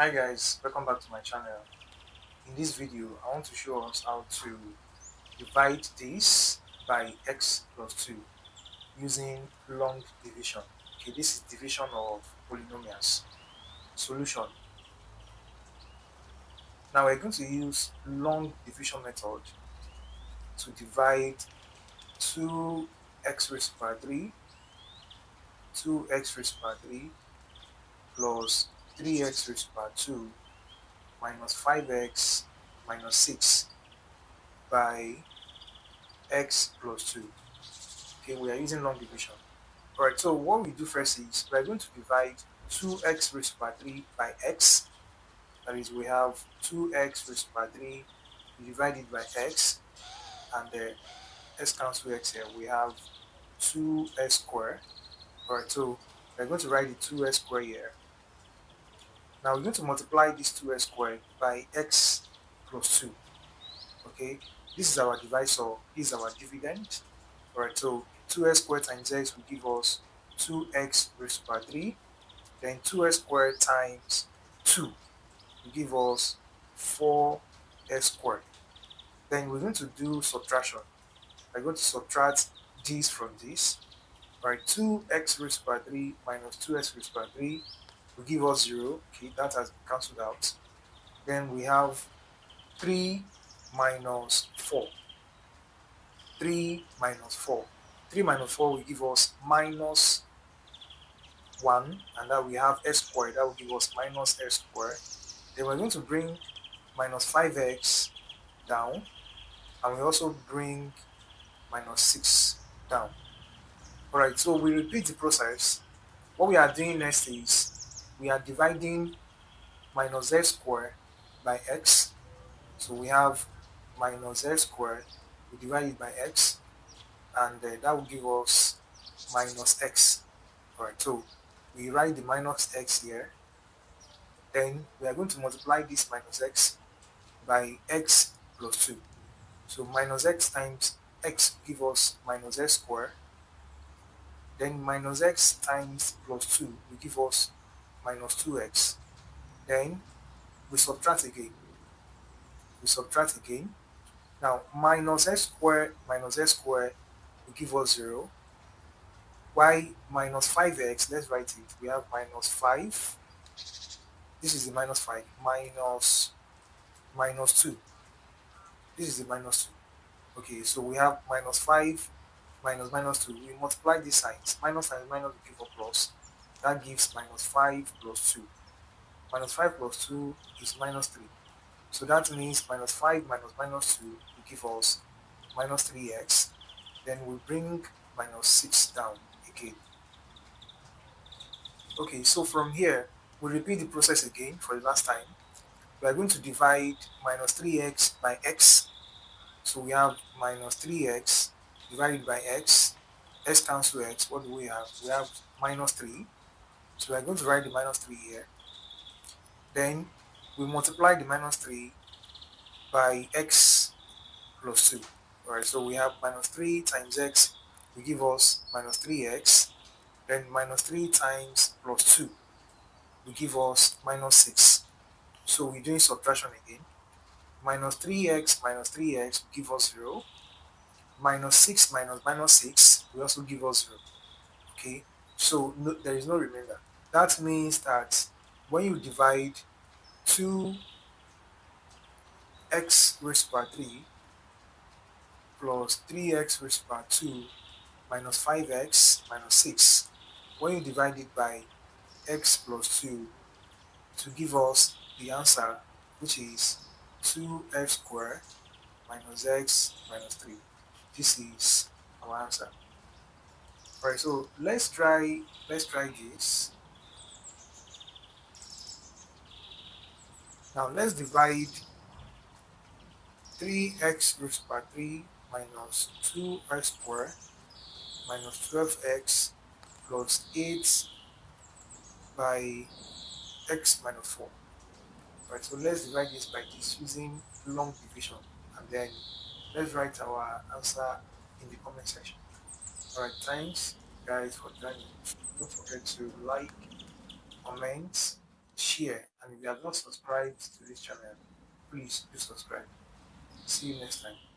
Hi guys, welcome back to my channel. In this video, I want to show us how to divide this by x plus 2 using long division. Okay, this is division of polynomials. Solution. Now we're going to use long division method to divide 2x raised to power 3, 2x raised to power 3 plus 3x raised to power 2 minus 5x minus 6 by x plus 2. Okay, we are using long division. Alright, so what we do first is we are going to divide 2x raised to power 3 by x. That is, we have 2x raised to power 3, we divide it by x, and the x cancel x here, we have 2x squared. Alright, so we're going to write the 2x squared here. Now we're going to multiply this 2x squared by x plus 2. Okay, this is our divisor, this is our dividend. Alright, so 2x squared times x will give us 2x raised to power 3. Then 2x squared times 2 will give us 4x squared. Then we're going to do subtraction. We're going to subtract this from this. Right, 2x raised to power 3 minus 2x raised to power 3 will give us 0. Okay, that has been cancelled out. Then we have 3 minus 4. 3 minus 4. 3 minus 4 will give us minus 1, and that we have x squared, that will give us minus x squared. Then we're going to bring minus 5x down, and we also bring minus 6 down. Alright, so we repeat the process. What we are doing next is we are dividing minus x squared by x. So we have minus x squared, we divide it by x, and that will give us minus x. Alright, so we write the minus x here. Then we are going to multiply this minus x by x plus 2. So minus x times x give us minus x squared. Then minus x times plus 2 will give us minus 2x. Then we subtract again. We subtract again. Now minus x squared will give us 0. Why minus 5x? Let's write it. We have minus 5. This is the minus 5 minus 2. This is the minus 2. Okay, so we have minus 5 minus minus 2. We multiply these signs. Minus times minus will give us plus. That gives minus 5 plus 2. Minus 5 plus 2 is minus 3. So that means minus 5 minus minus 2 will give us minus 3x. Then we bring minus 6 down again. Okay, so from here, we repeat the process again for the last time. We are going to divide minus 3x by x. So we have minus 3x divided by x. X cancel x. What do we have? We have minus 3. So we are going to write the minus 3 here. Then we multiply the minus 3 by x plus 2. Alright, so we have minus 3 times x will give us minus 3x. Then minus 3 times plus 2 will give us minus 6. So we're doing subtraction again. Minus 3x will give us 0. Minus 6 minus minus 6 will also give us 0. Okay, so no, there is no remainder. That means that when you divide 2x raised to power 3 plus 3x raised to power 2 minus 5x minus 6, when you divide it by x plus 2 to give us the answer, which is 2x squared minus x minus 3. This is our answer. Alright, so let's try this. Now let's divide 3x raised to power 3 minus 2x squared minus 12x plus 8 by x minus 4. Alright, so let's divide this by this using long division, and then let's write our answer in the comment section. Alright, thanks guys for joining. Don't forget to like, comment, share, and if you have not subscribed to this channel, please do subscribe. See you next time.